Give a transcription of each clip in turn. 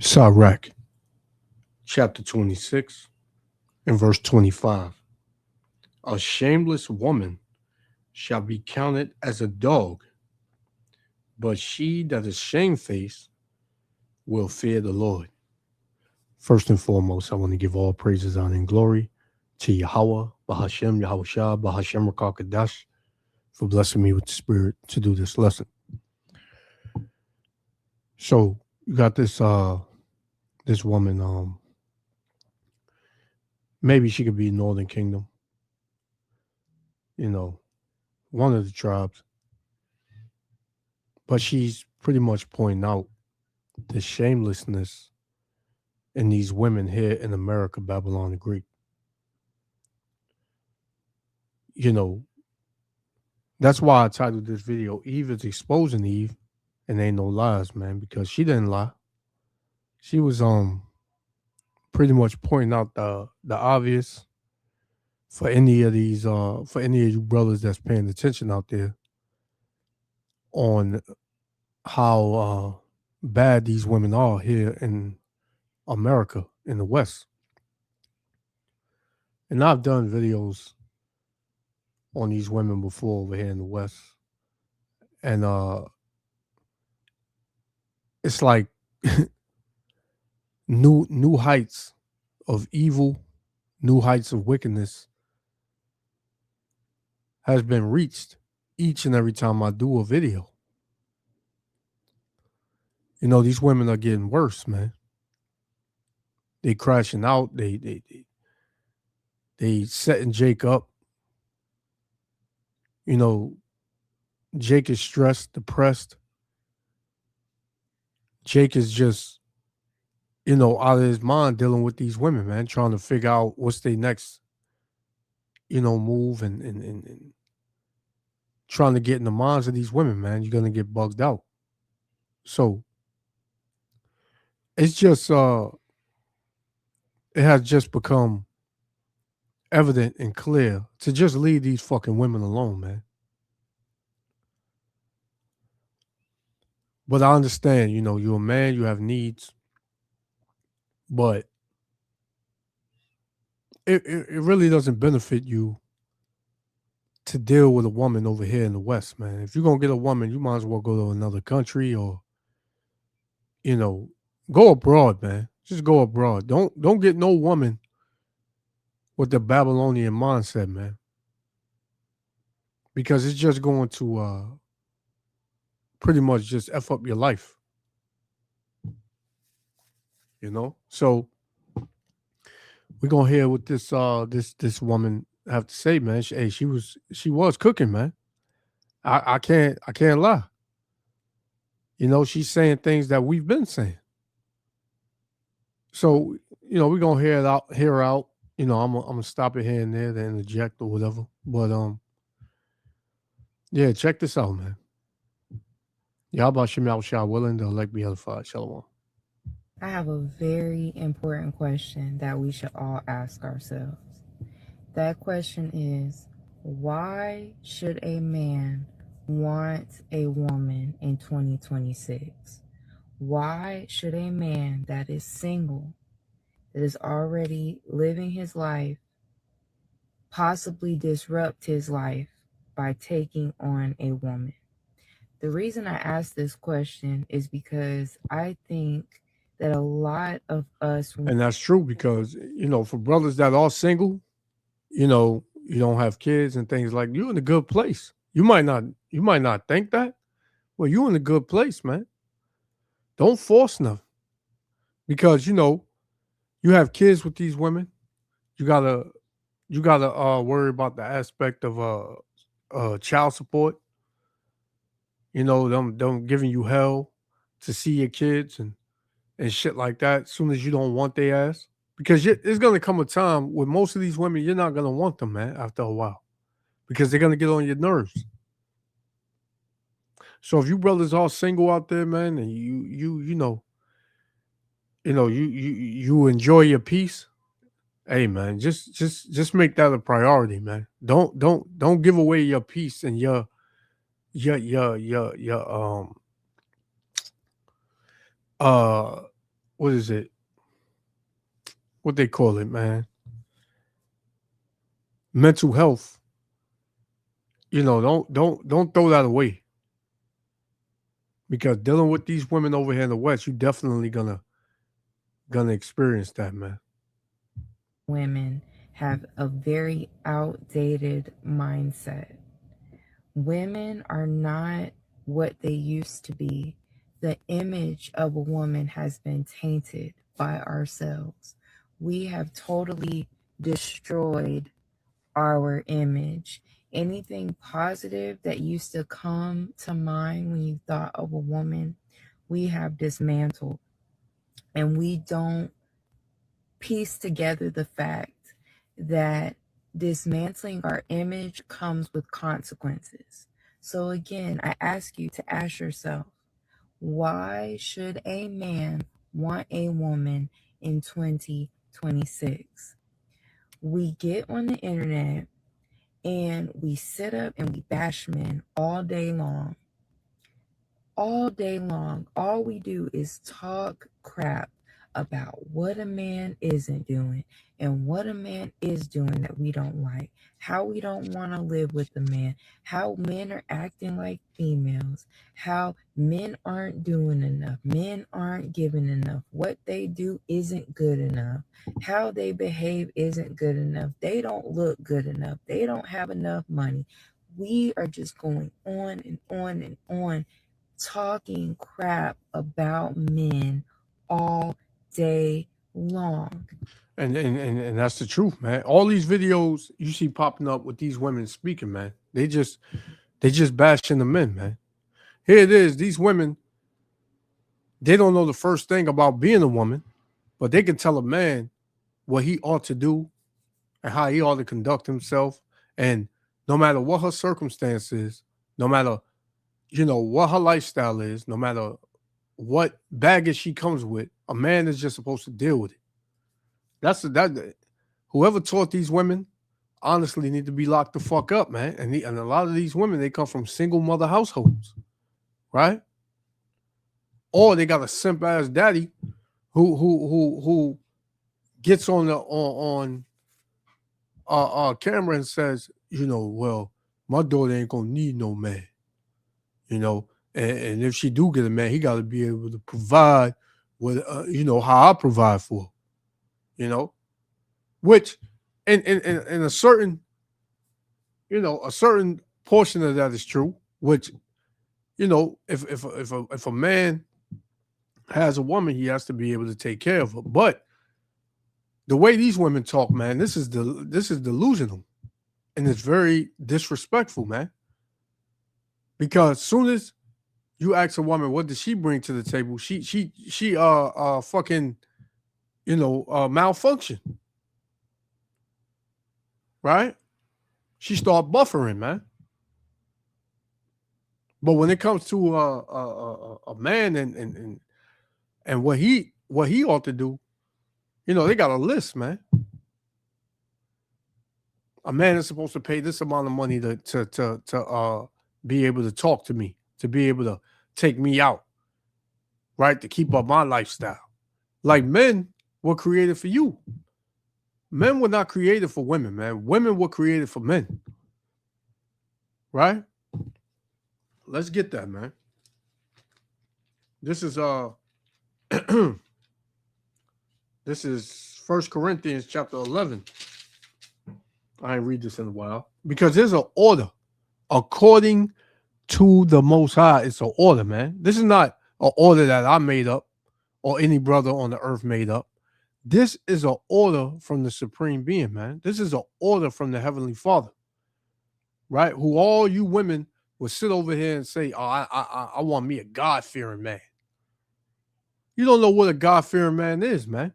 Sirach, chapter 26, and verse 25. A shameless woman shall be counted as a dog, but she that is shamefaced will fear the Lord. First and foremost, I want to give all praises, honor, and glory to Yahweh, Bahashem, Yahushua, Bahashem Rakakadash, for blessing me with the spirit to do this lesson. So you got this woman, maybe she could be Northern Kingdom, one of the tribes. But she's pretty much pointing out the shamelessness in these women here in America, Babylon the Greek. That's why I titled this video, Eve is exposing Eve, and ain't no lies, man, because she didn't lie. She was pretty much pointing out the obvious for any of you brothers that's paying attention out there on how bad these women are here in America, in the West. And I've done videos on these women before over here in the West. And it's like new heights of evil, new heights of wickedness has been reached each and every time I do a video. These women are getting worse, man. They crashing out. They setting Jake up. Jake is stressed, depressed. Jake is just, out of his mind dealing with these women, man, trying to figure out what's their next, move and trying to get in the minds of these women, man. You're going to get bugged out. So it's just, it has just become evident and clear to just leave these fucking women alone, man. But I understand, you're a man, you have needs, but it really doesn't benefit you to deal with a woman over here in the West, man. If you're going to get a woman, you might as well go to another country or, go abroad, man. Just go abroad. Don't get no woman with the Babylonian mindset, man. Because it's just going to pretty much just F up your life. So we're gonna hear what this woman have to say, man. She was cooking, man. I can't lie. She's saying things that we've been saying. So, we're gonna hear her out. I'm gonna stop it here and there to interject or whatever. But yeah, check this out, man. Yahweh Shem Shah willing, the elect be edified. Shalom. I have a very important question that we should all ask ourselves. That question is, why should a man want a woman in 2026? Why should a man that is single, that is already living his life, possibly disrupt his life by taking on a woman? The reason I ask this question is because I think that a lot of us... And that's true because, for brothers that are single, you don't have kids and things like, you're in a good place. You might not think that. Well, you're in a good place, man. Don't force nothing. Because, you have kids with these women. You gotta worry about the aspect of child support. Them giving you hell to see your kids and shit like that as soon as you don't want their ass. Because it's going to come a time with most of these women, you're not going to want them, man, after a while. Because they're going to get on your nerves. So if you brothers are single out there, man, and you enjoy your peace, hey, man, just make that a priority, man. Don't give away your peace and your what is it? What they call it, man? Mental health. You know, don't throw that away. Because dealing with these women over here in the West, you definitely gonna experience that, man. Women have a very outdated mindset. Women are not what they used to be. The image of a woman has been tainted by ourselves. We have totally destroyed our image. Anything positive that used to come to mind when you thought of a woman, we have dismantled. And we don't piece together the fact that dismantling our image comes with consequences. So, again, I ask you to ask yourself, why should a man want a woman in 2026? We get on the internet and we sit up and we bash men all day long. All day long, all we do is talk crap about what a man isn't doing and what a man is doing that we don't like, how we don't want to live with the man, how men are acting like females, how men aren't doing enough, men aren't giving enough, what they do isn't good enough, how they behave isn't good enough, they don't look good enough, they don't have enough money. We are just going on and on and on, talking crap about men all day long. And that's the truth, man. All these videos you see popping up with these women speaking, man, they just bashing the men, man. Here it is. These women, they don't know the first thing about being a woman, but they can tell a man what he ought to do and how he ought to conduct himself. And no matter what her circumstances, no matter what her lifestyle is, no matter what baggage she comes with, a man is just supposed to deal with it. That whoever taught these women honestly need to be locked the fuck up, man. And a lot of these women, they come from single mother households, right? Or they got a simp ass daddy who gets on camera and says, well, my daughter ain't gonna need no man, and if she do get a man, he got to be able to provide with, how I provide for, which in a certain, a certain portion of that is true. Which, if a man has a woman, he has to be able to take care of her. But the way these women talk, man, this is delusional, and it's very disrespectful, man. Because as soon as you ask a woman what does she bring to the table, she fucking malfunction, right? She start buffering, man. But when it comes to a man and what he ought to do, they got a list, man. A man is supposed to pay this amount of money to be able to talk to me, to be able to take me out, right? To keep up my lifestyle. Like, men were created for you. Men were not created for women, man. Women were created for men. Right? Let's get that, man. This is this is 1 Corinthians chapter 11. I ain't read this in a while. Because there's an order. According to the Most High, it's an order, man. This is not an order that I made up or any brother on the earth made up. This is an order from the Supreme Being, man. This is an order from the Heavenly Father, right? Who all you women will sit over here and say, oh, I want me a God-fearing man. You don't know what a God-fearing man is, man.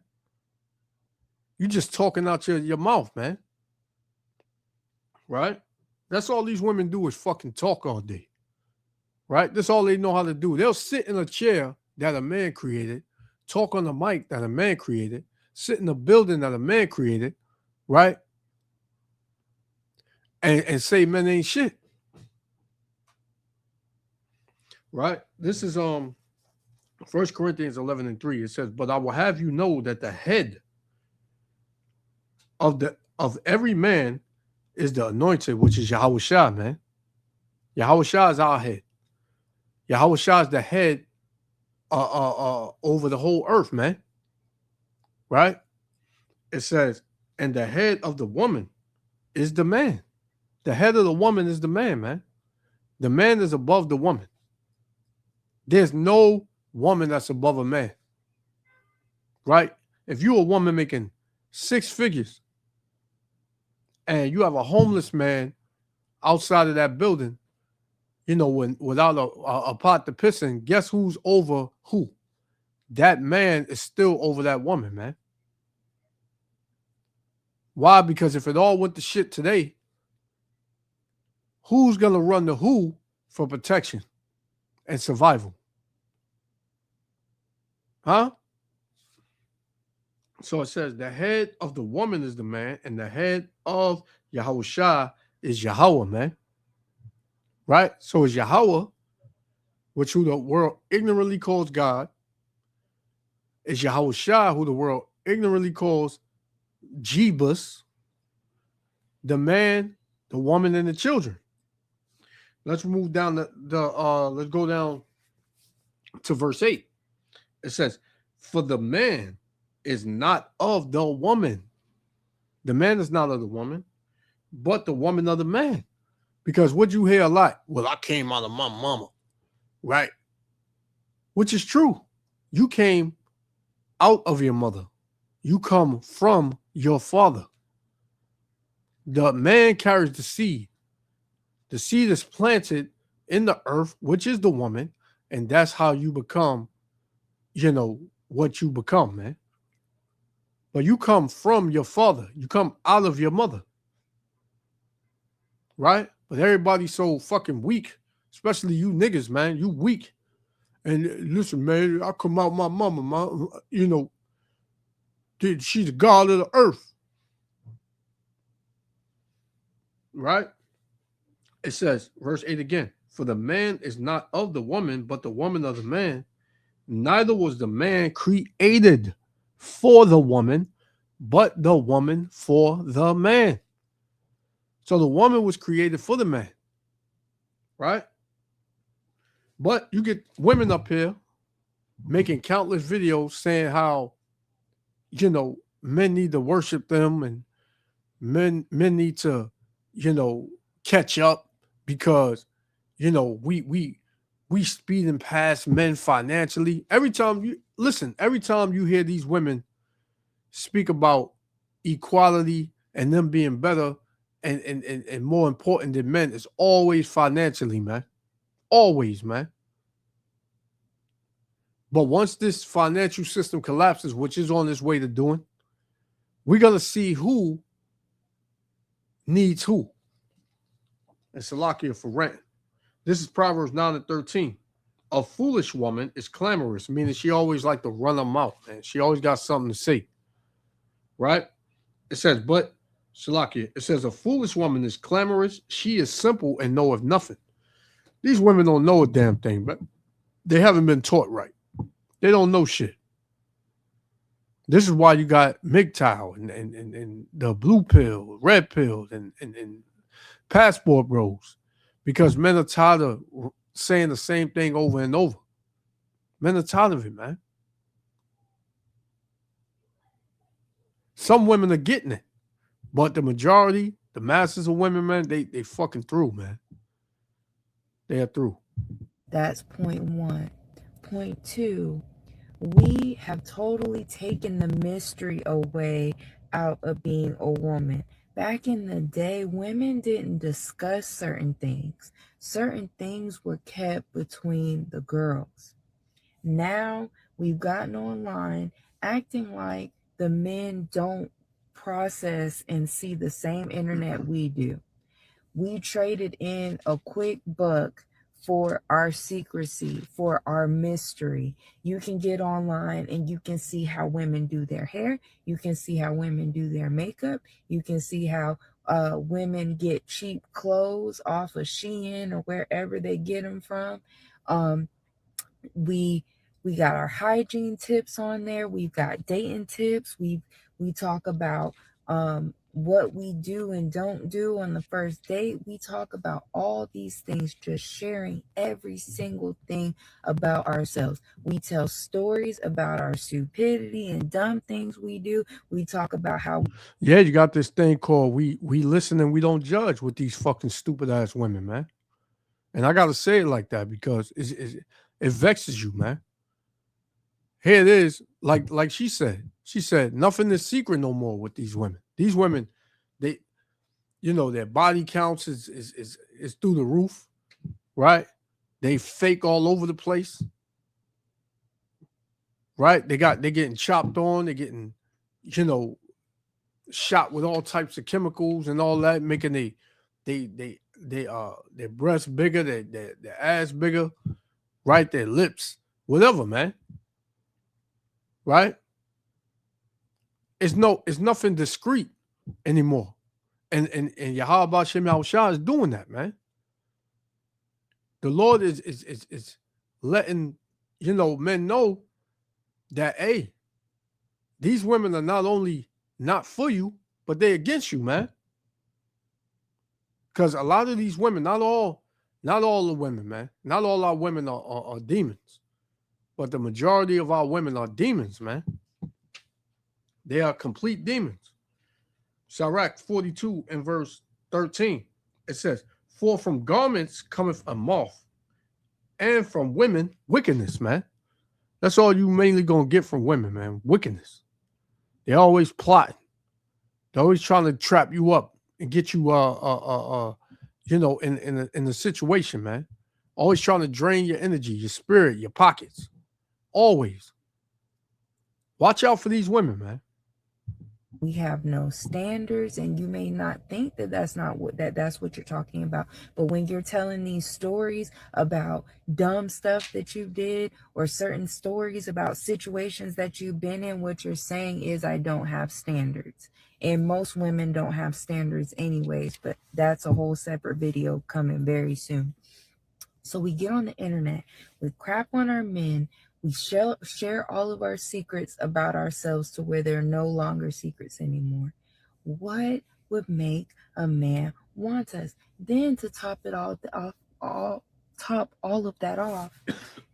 You just talking out your mouth, man. Right? That's all these women do is fucking talk all day. Right? That's all they know how to do. They'll sit in a chair that a man created, talk on the mic that a man created, sit in a building that a man created, right? And say men ain't shit. Right? This is 1 Corinthians 11:3, it says, "But I will have you know that the head of every man is the anointed, which is Yahweh Shah, man. Yahweh Shah is our head. Yahweh Shah is the head over the whole earth, man. Right? It says, and the head of the woman is the man. The head of the woman is the man. The man is above the woman. There's no woman that's above a man. Right? If you're a woman making 6 figures and you have a homeless man outside of that building, without a pot to piss in, guess who's over who? That man is still over that woman, man. Why? Because if it all went to shit today, who's going to run the who for protection and survival? Huh? So it says the head of the woman is the man, and the head of Yahweh Shah is Yahweh, man. Right? So it's Yahweh, which who the world ignorantly calls God. It's Yahweh Shah, who the world ignorantly calls Jebus, the man, the woman, and the children. Let's move down let's go down to verse 8. It says, "For the man is not of the woman." The man is not of the woman, but the woman of the man. Because what you hear a lot, well, I came out of my mama, right? Which is true. You came out of your mother. You come from your father. The man carries the seed. The seed is planted in the earth, which is the woman, and that's how you become, what you become, man. But you come from your father. You come out of your mother. Right? But everybody's so fucking weak, especially you niggas, man. You weak. And listen, man, I come out my mama, she's the god of the earth. Right? It says, verse 8 again, "For the man is not of the woman, but the woman of the man. Neither was the man created for the woman, but the woman for the man." So the woman was created for the man. Right? But you get women up here making countless videos saying how, men need to worship them and men need to, catch up because, we speeding past men financially. Every time you hear these women speak about equality and them being better and more important than men, it's always financially, man. Always, man. But once this financial system collapses, which is on its way to doing, we're going to see who needs who. And Salakia for rent. This is Proverbs 9:13. "A foolish woman is clamorous," meaning she always like to run her mouth, and she always got something to say. Right? It says, but Salakia, it says, "A foolish woman is clamorous. She is simple and knoweth nothing." These women don't know a damn thing, but they haven't been taught right. They don't know shit. This is why you got MGTOW and the blue pill, red pill, and passport bros, because men are tired of saying the same thing over and over. Men are tired of it, man. Some women are getting it, but the majority, the masses of women, man, they fucking through, man. They are through. That's point one. Point two, we have totally taken the mystery away out of being a woman. Back in the day, women didn't discuss certain things. Certain things were kept between the girls. Now we've gotten online acting like the men don't process and see the same internet we do. We traded in a quick buck for our secrecy, for our mystery. You can get online and you can see how women do their hair. You can see how women do their makeup. You can see how women get cheap clothes off of Shein or wherever they get them from. We We got our hygiene tips on there. We've got dating tips. We talk about what we do and don't do on the first date. We talk about all these things, just sharing every single thing about ourselves. We tell stories about our stupidity and dumb things we do. We talk about how Yeah, you got this thing called we listen and we don't judge with these fucking stupid ass women, man. And I gotta say it like that because it vexes you, man. Here it is, like she said. She said nothing is secret no more with these women. These women, they, their body counts is through the roof, right? They fake all over the place, right? They're getting chopped on, they're getting, shot with all types of chemicals and all that, making their breasts bigger, their ass bigger, right? Their lips, whatever, man. Right? It's nothing discreet anymore. And Yahweh Shem Yahushua is doing that, man. The Lord is letting men know that, hey, these women are not only not for you, but they're against you, man. Because a lot of these women, not all the women, man, not all our women are demons, but the majority of our women are demons, man. They are complete demons. Sirach 42 and verse 13, it says, "For from garments cometh a moth, and from women wickedness," man. That's all you mainly gonna get from women, man. Wickedness. They're always plotting. They're always trying to trap you up and get you in a situation, man. Always trying to drain your energy, your spirit, your pockets. Always. Watch out for these women, man. We have no standards, and you may not think that that's what you're talking about, but when you're telling these stories about dumb stuff that you did or certain stories about situations that you've been in, what you're saying is, I don't have standards. And most women don't have standards anyways, but that's a whole separate video coming very soon. So we get on the internet, we crap on our men, we share all of our secrets about ourselves to where they're no longer secrets anymore. What would make a man want us? Then to top it all of that off,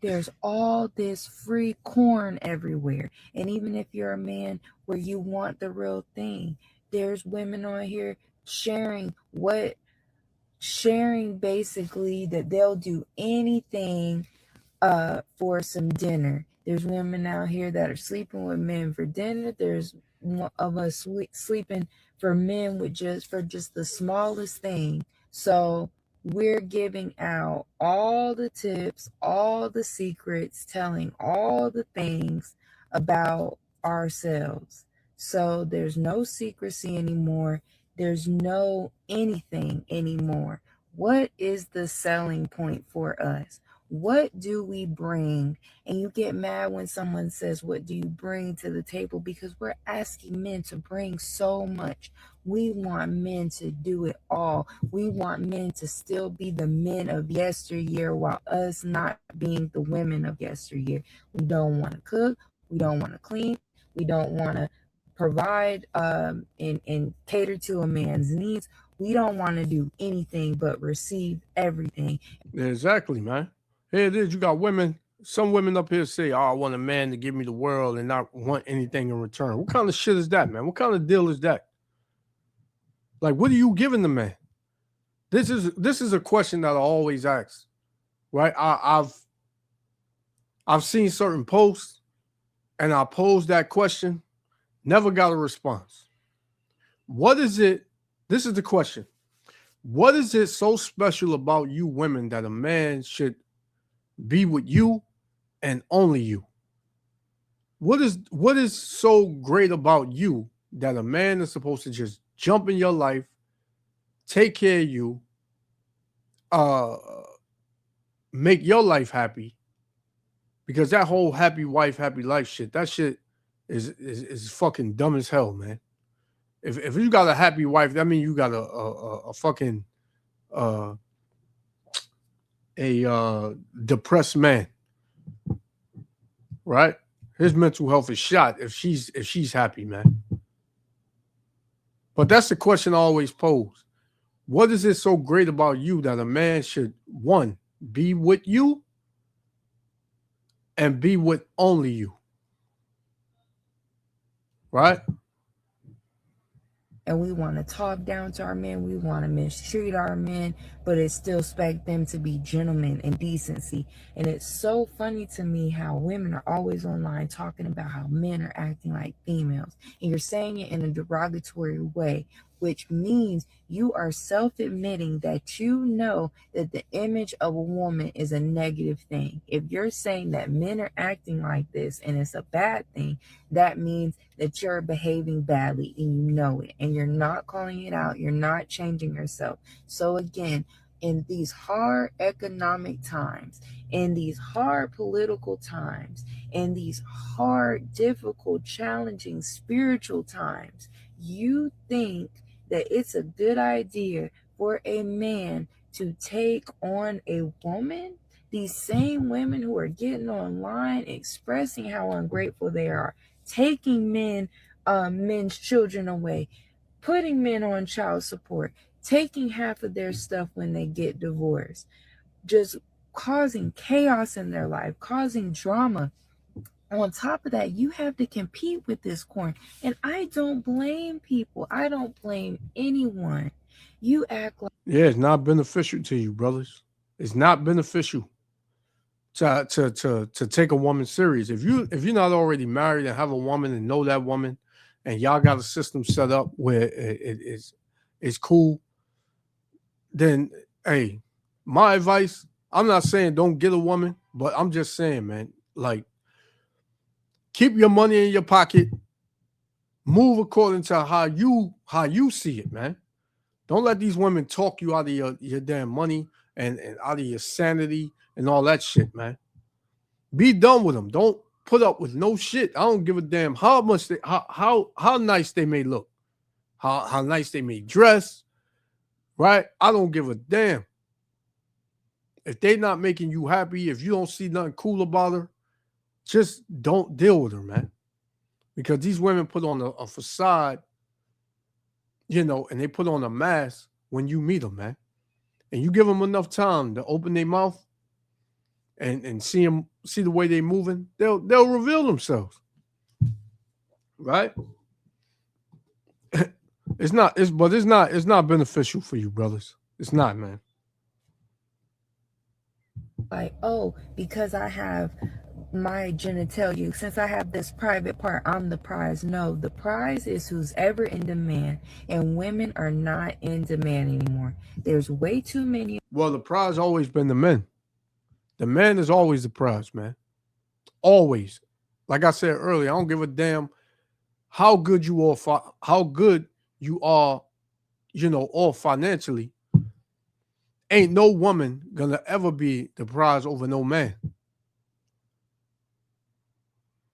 there's all this free corn everywhere. And even if you're a man where you want the real thing, there's women on here sharing basically that they'll do anything for some dinner. There's women out here that are sleeping with men for dinner. There's of us sleeping for men for just the smallest thing. So we're giving out all the tips, all the secrets, telling all the things about ourselves. So there's no secrecy anymore. There's no anything anymore. What is the selling point for us? What do we bring? And you get mad when someone says, what do you bring to the table? Because we're asking men to bring so much. We want men to do it all. We want men to still be the men of yesteryear while us not being the women of yesteryear. We don't want to cook. We don't want to clean. We don't want to provide and cater to a man's needs. We don't want to do anything but receive everything. Exactly, man. Here it is. You got women. Some women up here say, "Oh, I want a man to give me the world and not want anything in return." What kind of shit is that, man? What kind of deal is that? Like, what are you giving the man? This is a question that I always ask, right? I've seen certain posts, and I posed that question, never got a response. What is it? This is the question. What is it so special about you women that a man should be with you and only you? What is so great about you that a man is supposed to just jump in your life, take care of you, make your life happy? Because that whole happy wife, happy life shit, that shit is fucking dumb as hell, man. If you got a happy wife, that means you got a fucking depressed man. right? His mental health is shot if she's happy, man. But that's the question I always pose. What is it so great about you that a man should, one, be with you and be with only you? Right? And we want to talk down to our men. We want to mistreat our men, but it still expect them to be gentlemen and decency. And it's so funny to me how women are always online talking about how men are acting like females. And you're saying it in a derogatory way, which means you are self-admitting that you know that the image of a woman is a negative thing. If you're saying that men are acting like this and it's a bad thing, that means that you're behaving badly and you know it, and you're not calling it out. You're not changing yourself. So again, in these hard economic times, in these hard political times, in these hard, difficult, challenging spiritual times, you think that it's a good idea for a man to take on a woman? These same women who are getting online expressing how ungrateful they are, taking men's children away, putting men on child support, taking half of their stuff when they get divorced, just causing chaos in their life, causing drama. On top of that, you have to compete with this corn. And I don't blame people. I don't blame anyone. You act like, yeah, it's not beneficial to you, brothers. It's not beneficial to take a woman serious. If you're not already married and have a woman and know that woman, and y'all got a system set up where it's cool, then hey, my advice, I'm not saying don't get a woman, but I'm just saying, man, like, keep your money in your pocket, move according to how you see it, man. Don't let these women talk you out of your damn money and out of your sanity and all that shit, man. Be done with them. Don't put up with no shit. I don't give a damn how much how nice they may look, how nice they may dress, right? I don't give a damn. If they not making you happy, if you don't see nothing cool about her, just don't deal with her, man. Because these women put on a facade, and they put on a mask when you meet them, man. And you give them enough time to open their mouth and see the way they moving, they'll reveal themselves, right? It's not beneficial for you, brothers. It's not, man. oh, because I have my genitalia, since I have this private part, I'm the prize. No, the prize is who's ever in demand, and women are not in demand anymore. There's way too many. Well, the prize always been the men. The man is always the prize, man. Always. Like I said earlier, I don't give a damn how good you are, all financially. Ain't no woman gonna ever be the prize over no man.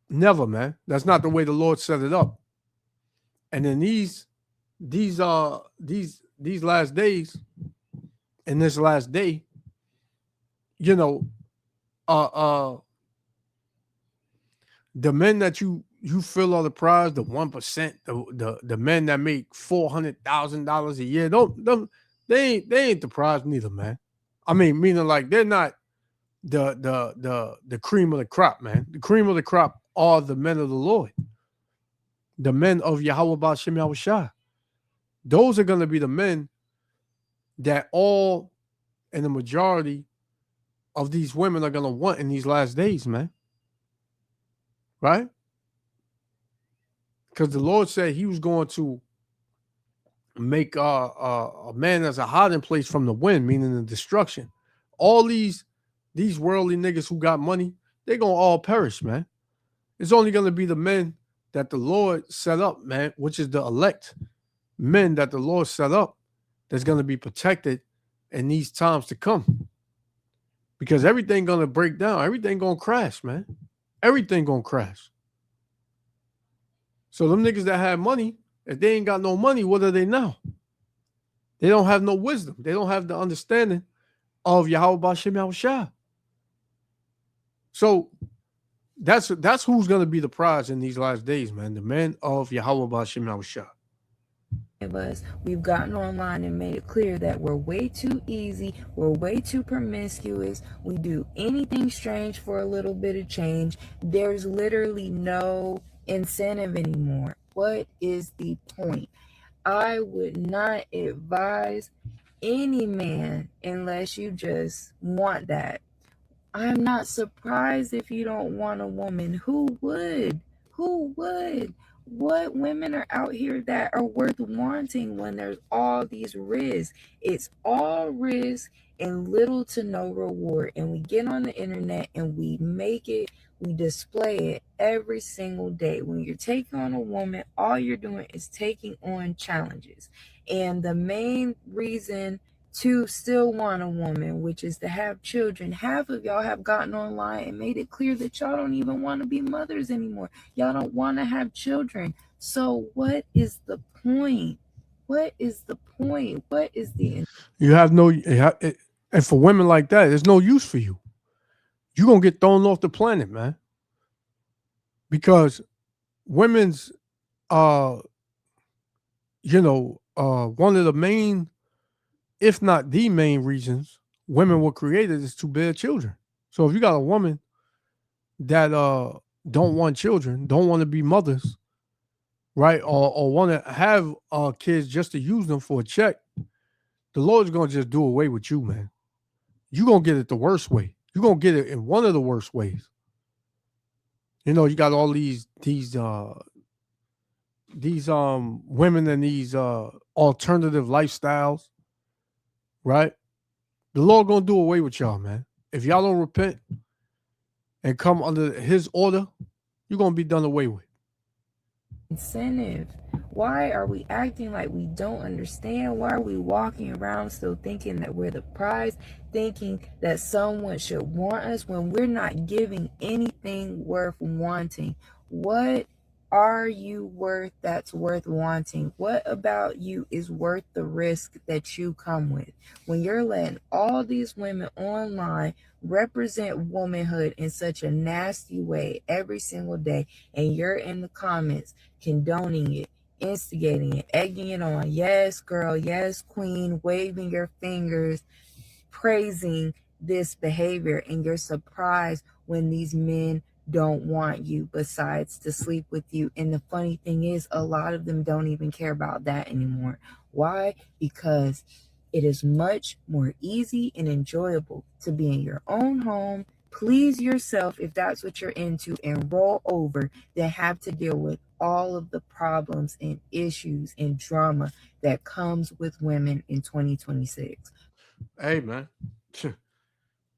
Never, man. That's not the way the Lord set it up. And in these last days, in this last day, the men that you feel are the prize, the 1%, the men that make $400,000 a year, they ain't the prize neither, man. I mean, meaning like they're not the cream of the crop, man. The cream of the crop are the men of the Lord, the men of Yahweh B'Shem Yahushua. Those are going to be the men that all and the majority of these women are going to want in these last days, man. Right? Because the Lord said he was going to make a man as a hiding place from the wind, meaning the destruction. All these worldly niggas who got money, they're going to all perish, man. It's only going to be the men that the Lord set up, man, which is the elect men that the Lord set up that's going to be protected in these times to come. Because everything going to break down. Everything going to crash, man. Everything going to crash. So them niggas that have money, if they ain't got no money, what are they now? They don't have no wisdom. They don't have the understanding of Yahweh B'Shem Yahushua. So That's who's gonna be the prize in these last days, man. The men of Yahweh Bashim Yahushua. Of us, we've gotten online and made it clear that we're way too easy, we're way too promiscuous, we do anything strange for a little bit of change. There's literally no incentive anymore. What is the point? I would not advise any man unless you just want that. I'm not surprised if you don't want a woman. Who would? Who would? What women are out here that are worth wanting when there's all these risks? It's all risk and little to no reward. And we get on the internet and we make it, we display it every single day. When you're taking on a woman, all you're doing is taking on challenges. And the main reason to still want a woman, which is to have children. Half of y'all have gotten online and made it clear that y'all don't even want to be mothers anymore. Y'all don't want to have children. So what is the point? What is the point? What is the... You have no, and for women like that, there's no use for you. You're gonna get thrown off the planet, man. Because women's, one of the main, if not the main reasons women were created is to bear children. So if you got a woman that don't want children, don't want to be mothers, right, or want to have kids just to use them for a check, the Lord's gonna just do away with you, man. You're gonna get it the worst way. You're gonna get it in one of the worst ways. You got all these women and these alternative lifestyles. Right? The Lord gonna do away with y'all, man. If y'all don't repent and come under his order, you're gonna be done away with. Incentive. Why are we acting like we don't understand? Why are we walking around still thinking that we're the prize, thinking that someone should want us when we're not giving anything worth wanting? What are you worth that's worth wanting? What about you is worth the risk that you come with? When you're letting all these women online represent womanhood in such a nasty way every single day, and you're in the comments condoning it, instigating it, egging it on, yes girl, yes queen, waving your fingers, praising this behavior, and you're surprised when these men don't want you besides to sleep with you. And the funny thing is, a lot of them don't even care about that anymore. Why? Because it is much more easy and enjoyable to be in your own home, please yourself if that's what you're into, and roll over than have to deal with all of the problems and issues and drama that comes with women in 2026. Hey, man.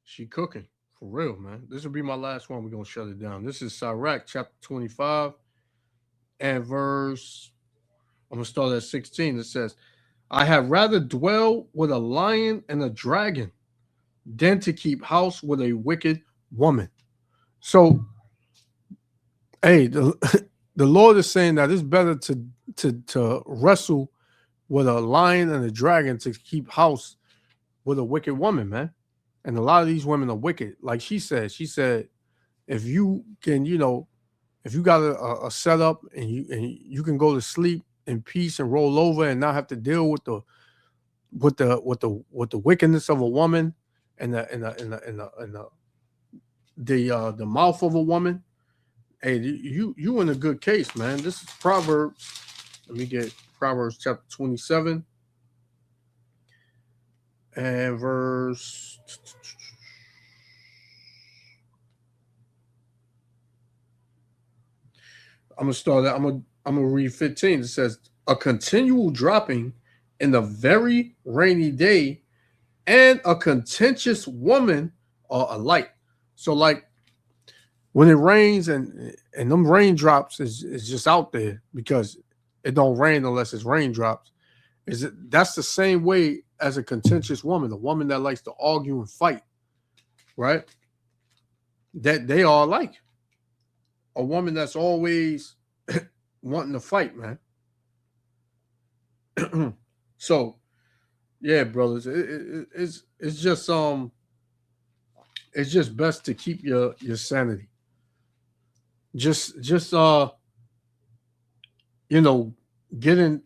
She cooking. For real, man. This will be my last one. We're going to shut it down. This is Sirach chapter 25 and verse, I'm going to start at 16. It says, I have rather dwell with a lion and a dragon than to keep house with a wicked woman. So, hey, the Lord is saying that it's better to wrestle with a lion and a dragon to keep house with a wicked woman, man. And a lot of these women are wicked. Like she said, if you can, if you got a setup and you can go to sleep in peace and roll over and not have to deal with the wickedness of a woman and the mouth of a woman, hey, you in a good case, man. This is Proverbs. Let me get Proverbs chapter 27 and verse. I'm gonna start. I'm gonna read 15. It says, "A continual dropping in the very rainy day, and a contentious woman are alike." So, like when it rains and them raindrops is just out there because it don't rain unless it's raindrops. That's the same way as a contentious woman, a woman that likes to argue and fight, right? That they are alike. A woman that's always wanting to fight, man. So, yeah, brothers, it's just best to keep your sanity. just you know, get in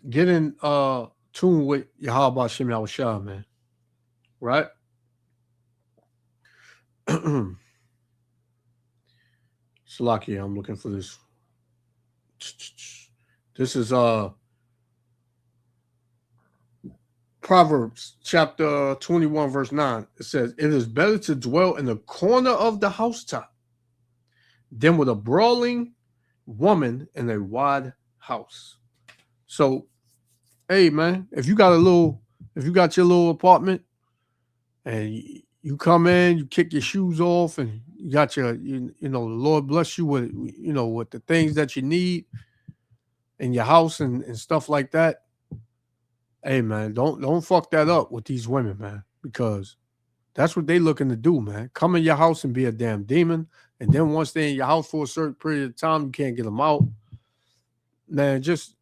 tune with Yahweh Shem Yahushua, man. Right? Salakia, I'm looking for this. This is Proverbs chapter 21, verse 9. It says, "It is better to dwell in the corner of the housetop than with a brawling woman in a wide house." So, hey man, if you got your little apartment and you come in, you kick your shoes off, and you got your, you know, the Lord bless you with, you know, with the things that you need in your house and stuff like that. Hey man, don't fuck that up with these women, man, because that's what they looking to do, man. Come in your house and be a damn demon, and then once they're in your house for a certain period of time, you can't get them out. Man, just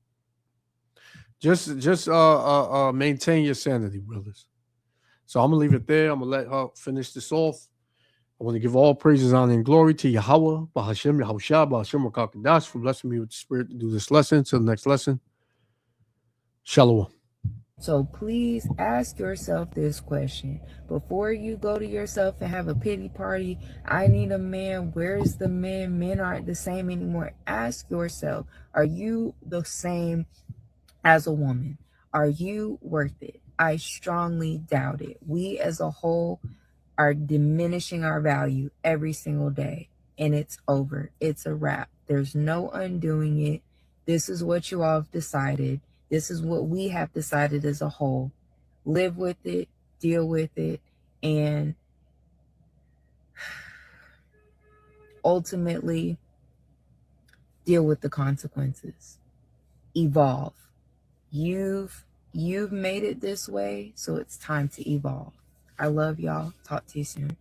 maintain your sanity, brothers. So I'm gonna leave it there. I'm gonna let her finish this off. I want to give all praises, honor, and glory to Yahweh, Bahashem, Yahushua, Bahashem Rakakadash, for blessing me with the Spirit to do this lesson. Till the next lesson. Shalom. So please ask yourself this question before you go to yourself and have a pity party. I need a man. Where's the men? Men aren't the same anymore. Ask yourself, are you the same as a woman? Are you worth it? I strongly doubt it. We as a whole are diminishing our value every single day, and it's over. It's a wrap. There's no undoing it. This is what you all have decided. This is what we have decided as a whole. Live with it, deal with it, and ultimately deal with the consequences. Evolve. You've made it this way, so it's time to evolve. I love y'all. Talk to you soon.